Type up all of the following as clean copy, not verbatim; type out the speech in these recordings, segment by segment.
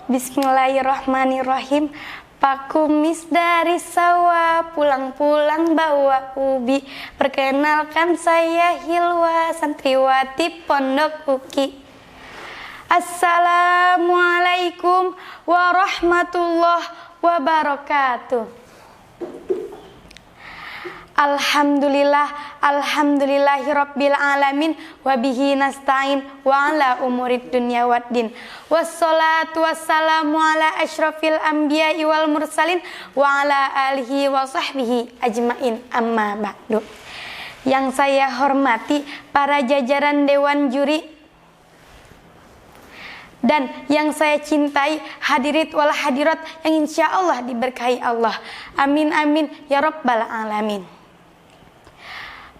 Bismillahirrahmanirrahim. Pak Kumis dari sawah, pulang-pulang bawa ubi. Perkenalkan saya Hilwa, santriwati Pondok Uki. Assalamualaikum warahmatullahi wabarakatuh. Alhamdulillahirabbil alamin wa bihi nasta'in wa ala umurid dunya waddin. Wassalatu wassalamu ala asyrafil anbiya'i wal mursalin wa ala alihi wa sahbihi ajmain, amma ba'du. Yang saya hormati para jajaran dewan juri dan yang saya cintai hadirit wal hadirat yang insyaallah diberkahi Allah. Amin amin ya rabbal alamin.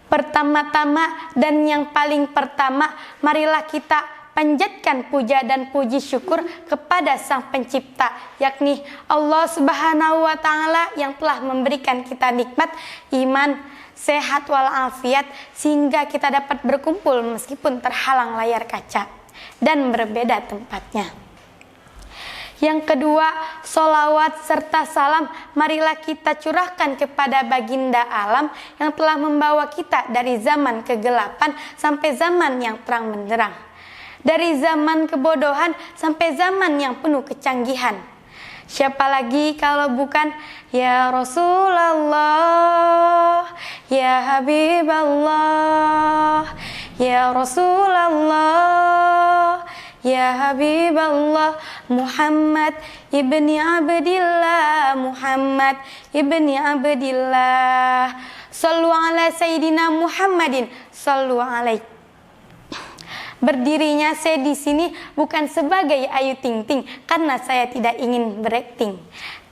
Pertama-tama dan yang paling pertama, marilah kita panjatkan puja dan puji syukur kepada Sang Pencipta, yakni Allah Subhanahu wa Ta'ala yang telah memberikan kita nikmat iman, sehat walafiat, sehingga kita dapat berkumpul meskipun terhalang layar kaca dan berbeda tempatnya. Yang kedua, sholawat serta salam marilah kita curahkan kepada baginda alam yang telah membawa kita dari zaman kegelapan sampai zaman yang terang benderang, dari zaman kebodohan sampai zaman yang penuh kecanggihan. Siapa lagi kalau bukan ya Rasulullah, ya Habiballah, ya Rasulullah, ya Habiballah, Muhammad ibni Abdillah, Muhammad ibni Abdillah. Sallu ala Sayyidina Muhammadin, sallu alaihi. Berdirinya saya di sini bukan sebagai Ayu Ting Ting karena saya tidak ingin berakting,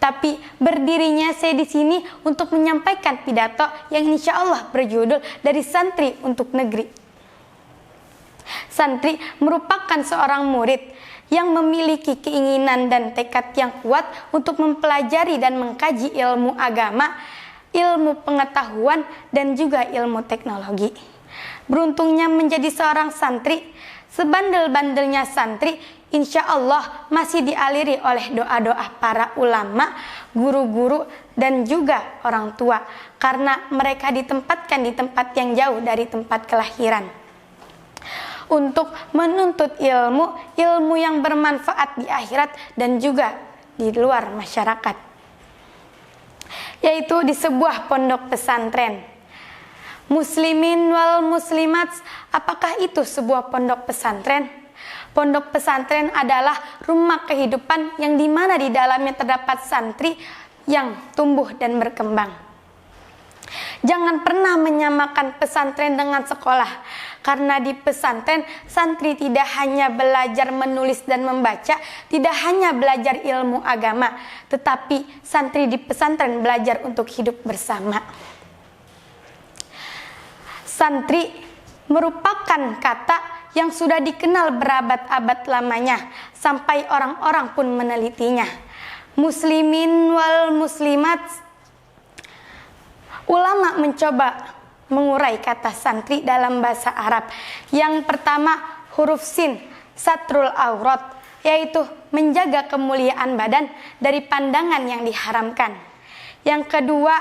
tapi berdirinya saya di sini untuk menyampaikan pidato yang insya Allah berjudul Dari Santri untuk Negeri. Santri merupakan seorang murid yang memiliki keinginan dan tekad yang kuat untuk mempelajari dan mengkaji ilmu agama, ilmu pengetahuan, dan juga ilmu teknologi. Beruntungnya menjadi seorang santri, sebandel-bandelnya santri, insya Allah masih dialiri oleh doa-doa para ulama, guru-guru, dan juga orang tua, karena mereka ditempatkan di tempat yang jauh dari tempat kelahiran untuk menuntut ilmu yang bermanfaat di akhirat dan juga di luar masyarakat, yaitu di sebuah pondok pesantren. Muslimin wal muslimat, apakah itu sebuah pondok pesantren? Pondok pesantren adalah rumah kehidupan yang dimana di dalamnya terdapat santri yang tumbuh dan berkembang. Jangan pernah menyamakan pesantren dengan sekolah, karena di pesantren santri tidak hanya belajar menulis dan membaca, tidak hanya belajar ilmu agama, tetapi santri di pesantren belajar untuk hidup bersama. Santri merupakan kata yang sudah dikenal berabad-abad lamanya, sampai orang-orang pun menelitinya. Muslimin wal muslimat, ulama mencoba mengurai kata santri dalam bahasa Arab. Yang pertama, huruf sin, satrul aurat, yaitu menjaga kemuliaan badan dari pandangan yang diharamkan. Yang kedua,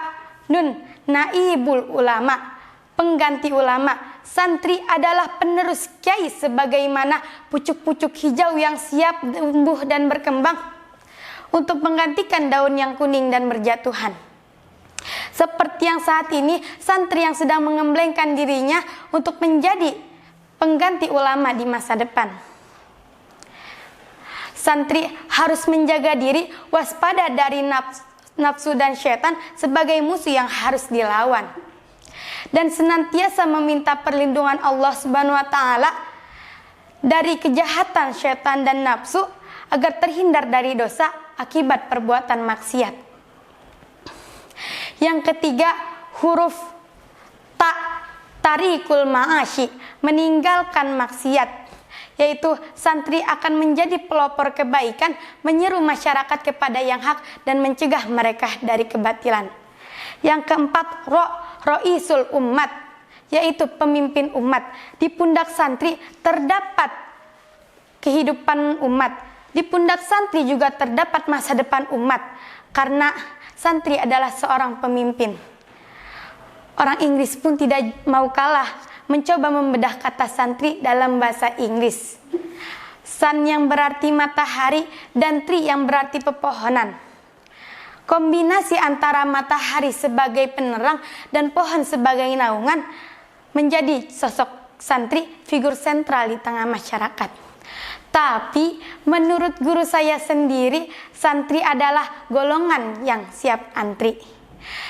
nun, naibul ulama, pengganti ulama. Santri adalah penerus kiai sebagaimana pucuk-pucuk hijau yang siap tumbuh dan berkembang untuk menggantikan daun yang kuning dan berjatuhan. Seperti yang saat ini santri yang sedang mengemblengkan dirinya untuk menjadi pengganti ulama di masa depan. Santri harus menjaga diri, waspada dari nafsu dan syaitan sebagai musuh yang harus dilawan, dan senantiasa meminta perlindungan Allah Subhanahu wa Ta'ala dari kejahatan syaitan dan nafsu agar terhindar dari dosa akibat perbuatan maksiat. Yang ketiga, huruf ta, tarikul ma'asyi, meninggalkan maksiat, yaitu santri akan menjadi pelopor kebaikan, menyeru masyarakat kepada yang hak dan mencegah mereka dari kebatilan. Yang keempat, ro'isul ummat, yaitu pemimpin umat. Di pundak santri terdapat kehidupan umat, Di pundak santri juga terdapat masa depan umat, karena santri adalah seorang pemimpin. Orang Inggris pun tidak mau kalah mencoba membedah kata santri dalam bahasa Inggris. Sun yang berarti matahari dan tree yang berarti pepohonan. Kombinasi antara matahari sebagai penerang dan pohon sebagai naungan menjadi sosok santri figur sentral di tengah masyarakat. Tapi menurut guru saya sendiri, santri adalah golongan yang siap antri.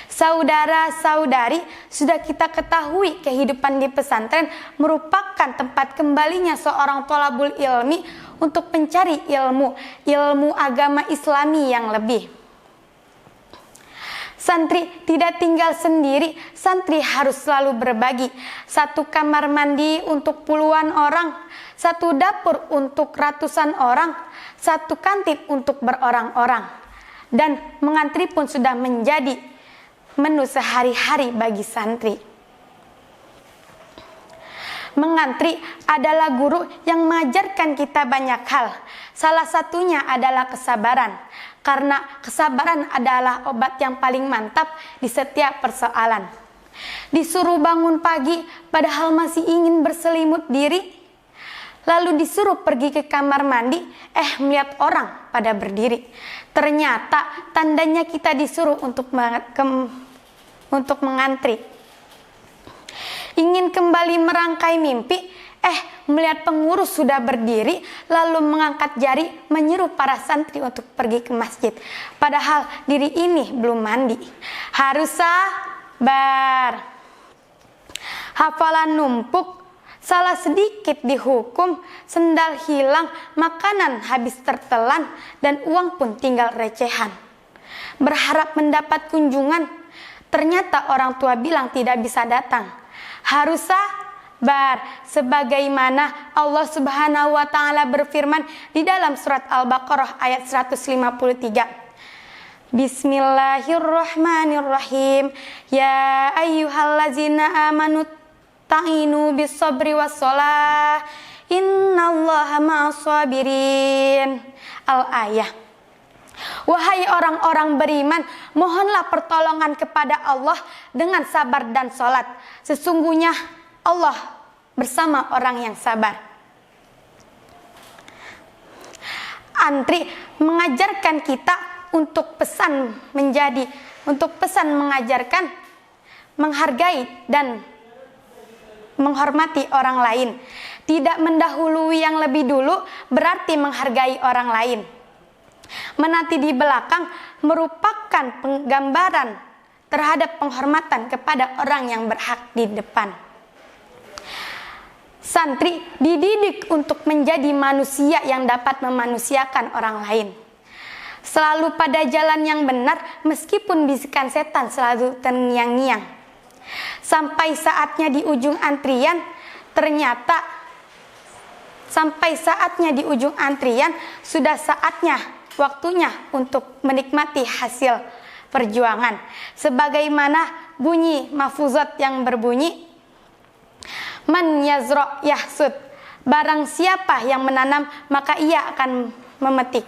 Saudara-saudari, sudah kita ketahui kehidupan di pesantren merupakan tempat kembalinya seorang thalabul ilmi untuk mencari ilmu agama Islami yang lebih. Santri tidak tinggal sendiri, santri harus selalu berbagi. Satu kamar mandi untuk puluhan orang, satu dapur untuk ratusan orang, satu kantin untuk berorang-orang. Dan mengantri pun sudah menjadi menu sehari-hari bagi santri. Mengantri adalah guru yang mengajarkan kita banyak hal. Salah satunya adalah kesabaran, karena kesabaran adalah obat yang paling mantap di setiap persoalan. Disuruh bangun pagi padahal masih ingin berselimut diri, lalu disuruh pergi ke kamar mandi, melihat orang pada berdiri. Ternyata tandanya kita disuruh untuk mengantri. Ingin kembali merangkai mimpi, melihat pengurus sudah berdiri, lalu mengangkat jari menyeru para santri untuk pergi ke masjid. Padahal diri ini belum mandi. Harus sabar. Hafalan numpuk, salah sedikit dihukum, sendal hilang, makanan habis tertelan, dan uang pun tinggal recehan. Berharap mendapat kunjungan, ternyata orang tua bilang tidak bisa datang. Harus sabar, sebagaimana Allah Subhanahu wa taala berfirman di dalam surat Al-Baqarah ayat 153. Bismillahirrahmanirrahim. Ya ayyuhallazina amanu ta'inu bis-sabri was-shalah. Innallaha ma'as-sabirin. Al-ayah. Wahai orang-orang beriman, mohonlah pertolongan kepada Allah dengan sabar dan sholat. Sesungguhnya Allah bersama orang yang sabar. Antri mengajarkan kita untuk pesan mengajarkan, menghargai dan menghormati orang lain. Tidak mendahului yang lebih dulu berarti menghargai orang lain. Menanti di belakang merupakan penggambaran terhadap penghormatan kepada orang yang berhak di depan. Santri dididik untuk menjadi manusia yang dapat memanusiakan orang lain. Selalu pada jalan yang benar meskipun bisikan setan selalu terngiang-ngiang. Sampai saatnya di ujung antrian, sudah saatnya waktunya untuk menikmati hasil perjuangan. Sebagaimana bunyi mahfuzat yang berbunyi, man yazra yahsud, barang siapa yang menanam maka ia akan memetik.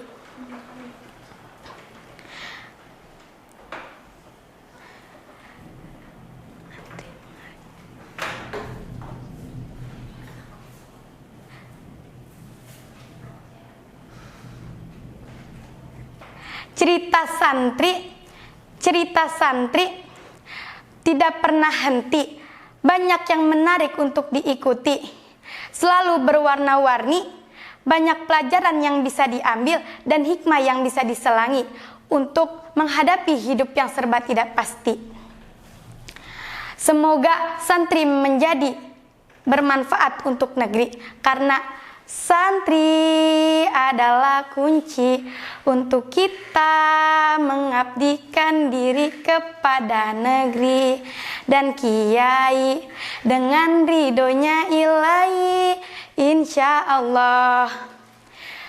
Cerita santri tidak pernah henti, banyak yang menarik untuk diikuti, selalu berwarna-warni, banyak pelajaran yang bisa diambil dan hikmah yang bisa diselangi untuk menghadapi hidup yang serba tidak pasti. Semoga santri menjadi bermanfaat untuk negeri, karena santri adalah kunci untuk kita mengabdikan diri kepada negeri dan kiai dengan ridhonya ilahi, insya Allah.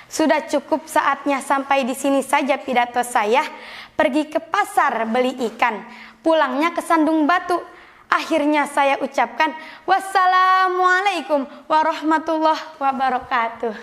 Sudah cukup saatnya sampai di sini saja pidato saya. Pergi ke pasar beli ikan, pulangnya ke Sandung Batu. Akhirnya saya ucapkan wassalamualaikum warahmatullahi wabarakatuh.